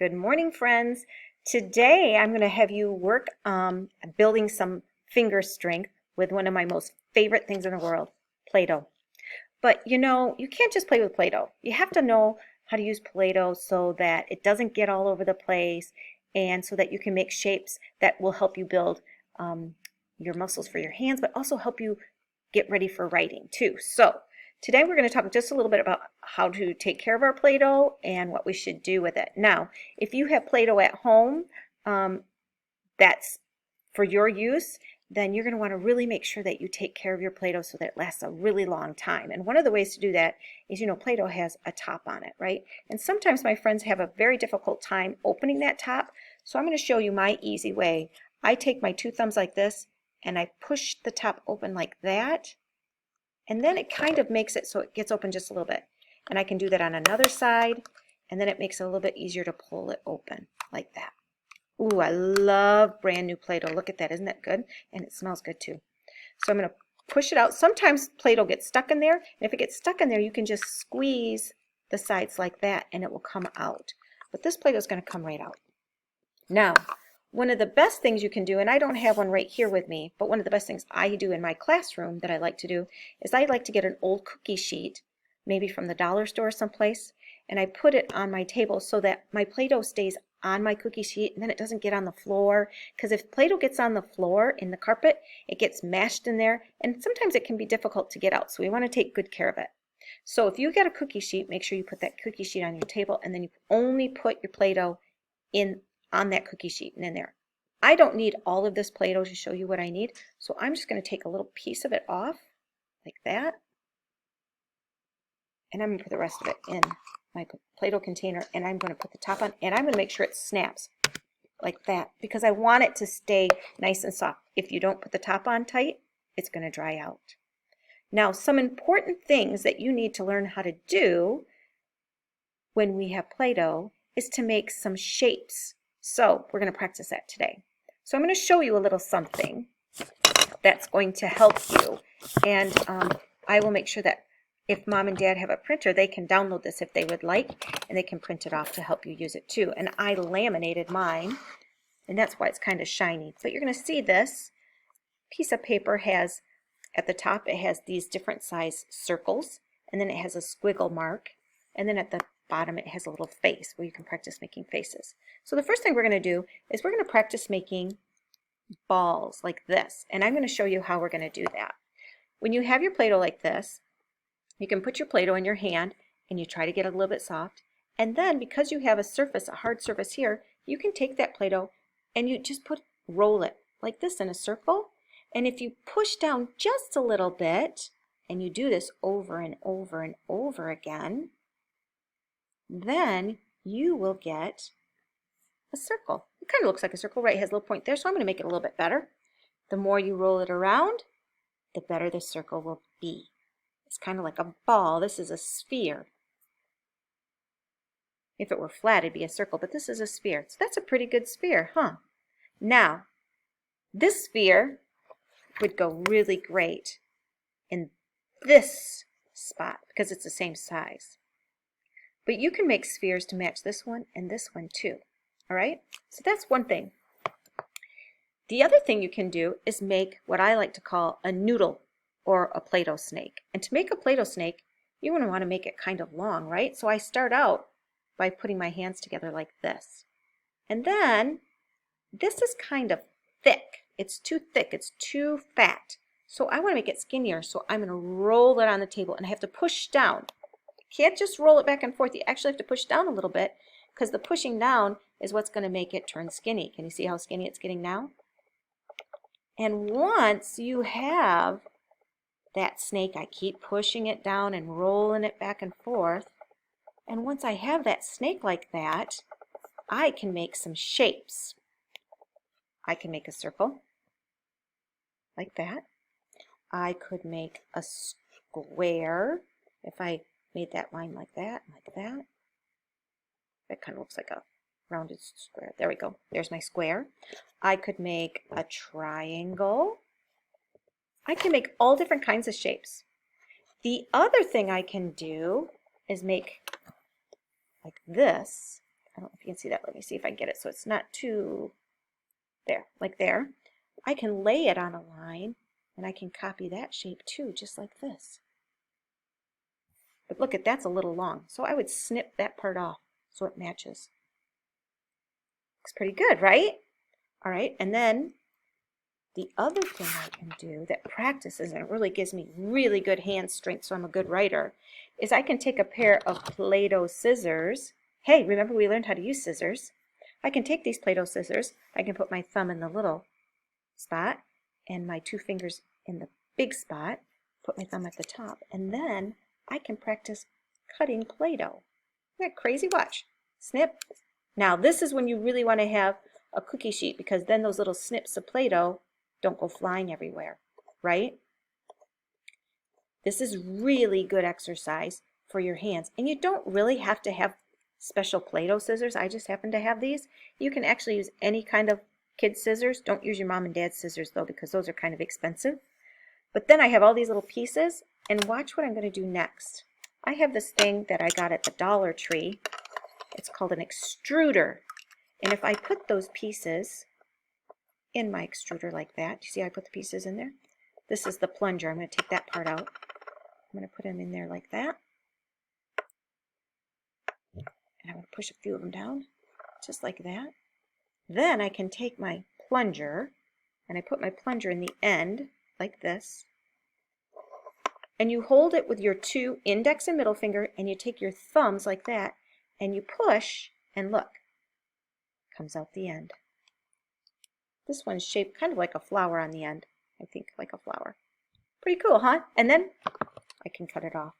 Good morning, friends. Today I'm going to have you work building some finger strength with one of my most favorite things in the world, Play-Doh. But you can't just play with Play-Doh. You have to know how to use Play-Doh so that it doesn't get all over the place and so that you can make shapes that will help you build your muscles for your hands, but also help you get ready for writing too. So today we're going to talk just a little bit about how to take care of our Play-Doh and what we should do with it. Now, if you have Play-Doh at home that's for your use, then you're going to want to really make sure that you take care of your Play-Doh so that it lasts a really long time. And one of the ways to do that is, Play-Doh has a top on it, right? And sometimes my friends have a very difficult time opening that top. So I'm going to show you my easy way. I take my two thumbs like this and I push the top open like that. And then it kind of makes it so it gets open just a little bit. And I can do that on another side, and then it makes it a little bit easier to pull it open like that. Ooh, I love brand new Play-Doh. Look at that, isn't that good? And it smells good too. So I'm going to push it out. Sometimes Play-Doh gets stuck in there, and if it gets stuck in there, you can just squeeze the sides like that, and it will come out. But this Play-Doh is going to come right out. Now, one of the best things you can do, and I don't have one right here with me, but one of the best things I do in my classroom that I like to do is I like to get an old cookie sheet, maybe from the dollar store someplace, and I put it on my table so that my Play-Doh stays on my cookie sheet and then it doesn't get on the floor, because if Play-Doh gets on the floor in the carpet, it gets mashed in there and sometimes it can be difficult to get out, so we want to take good care of it. So if you get a cookie sheet, make sure you put that cookie sheet on your table and then you only put your Play-Doh on that cookie sheet and in there. I don't need all of this Play-Doh to show you what I need, so I'm just going to take a little piece of it off like that, and I'm going to put the rest of it in my Play-Doh container, and I'm going to put the top on, and I'm going to make sure it snaps like that because I want it to stay nice and soft. If you don't put the top on tight, it's going to dry out. Now, some important things that you need to learn how to do when we have Play-Doh is to make some shapes. So we're going to practice that today. So I'm going to show you a little something that's going to help you. And I will make sure that if mom and dad have a printer, they can download this if they would like, and they can print it off to help you use it too. And I laminated mine, and that's why it's kind of shiny. But you're going to see this piece of paper has, at the top, it has these different size circles, and then it has a squiggle mark, and then at the bottom it has a little face where you can practice making faces. So the first thing we're going to do is we're going to practice making balls like this, and I'm going to show you how we're going to do that. When you have your Play-Doh like this, you can put your Play-Doh in your hand and you try to get it a little bit soft, and then because you have a surface, a hard surface here, you can take that Play-Doh and you just roll it like this in a circle, and if you push down just a little bit and you do this over and over and over again, then you will get a circle. It kind of looks like a circle, right? It has a little point there, so I'm going to make it a little bit better. The more you roll it around, the better the circle will be. It's kind of like a ball. This is a sphere. If it were flat, it'd be a circle, but this is a sphere. So that's a pretty good sphere, huh? Now, this sphere would go really great in this spot because it's the same size. But you can make spheres to match this one and this one too. All right? So that's one thing. The other thing you can do is make what I like to call a noodle or a Play-Doh snake. And to make a Play-Doh snake, you want to make it kind of long, right? So I start out by putting my hands together like this. And then this is kind of thick. It's too thick. It's too fat. So I want to make it skinnier. So I'm going to roll it on the table and I have to push down. Can't just roll it back and forth. You actually have to push down a little bit because the pushing down is what's going to make it turn skinny. Can you see how skinny it's getting now? And once you have that snake, I keep pushing it down and rolling it back and forth. And once I have that snake like that, I can make some shapes. I can make a circle like that. I could make a square if I made that line like that, like that. That kind of looks like a rounded square. There we go. There's my square. I could make a triangle. I can make all different kinds of shapes. The other thing I can do is make like this. I don't know if you can see that. Let me see if I can get it so it's not too, there, like there. I can lay it on a line and I can copy that shape too, just like this. But look at that's a little long, so I would snip that part off so it matches. Looks pretty good, right? All right, and then the other thing I can do that practices and it really gives me really good hand strength so I'm a good writer is I can take a pair of Play-Doh scissors. Hey, remember we learned how to use scissors. I can take these Play-Doh scissors, I can put my thumb in the little spot and my 2 fingers in the big spot, put my thumb at the top, and then I can practice cutting Play-Doh. Isn't that crazy? Watch. Snip. Now this is when you really want to have a cookie sheet because then those little snips of Play-Doh don't go flying everywhere, right? This is really good exercise for your hands. And you don't really have to have special Play-Doh scissors. I just happen to have these. You can actually use any kind of kid scissors. Don't use your mom and dad's scissors though because those are kind of expensive. But then I have all these little pieces and watch what I'm going to do next. I have this thing that I got at the Dollar Tree. It's called an extruder. And if I put those pieces in my extruder like that, you see I put the pieces in there? This is the plunger. I'm going to take that part out. I'm going to put them in there like that. And I'm going to push a few of them down, just like that. Then I can take my plunger, and I put my plunger in the end, like this. And you hold it with your 2 index and middle finger, and you take your thumbs like that, and you push, and look, comes out the end. This one's shaped kind of like a flower on the end. I think like a flower. Pretty cool, huh? And then I can cut it off.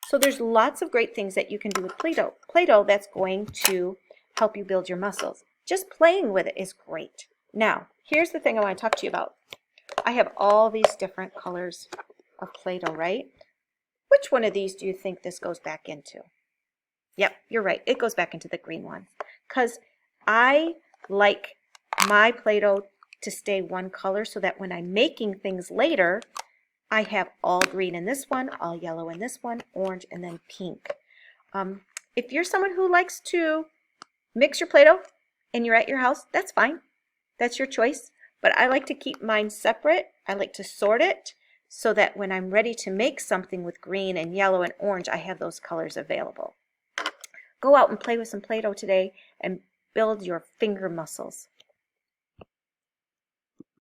So there's lots of great things that you can do with Play-Doh. Play-Doh that's going to help you build your muscles. Just playing with it is great. Now, here's the thing I want to talk to you about. I have all these different colors of Play-Doh, right? Which one of these do you think this goes back into? Yep, you're right. It goes back into the green one. Because I like my Play-Doh to stay one color so that when I'm making things later, I have all green in this one, all yellow in this one, orange, and then pink. If you're someone who likes to mix your Play-Doh and you're at your house, that's fine. That's your choice. But I like to keep mine separate. I like to sort it so that when I'm ready to make something with green and yellow and orange, I have those colors available. Go out and play with some Play-Doh today and build your finger muscles.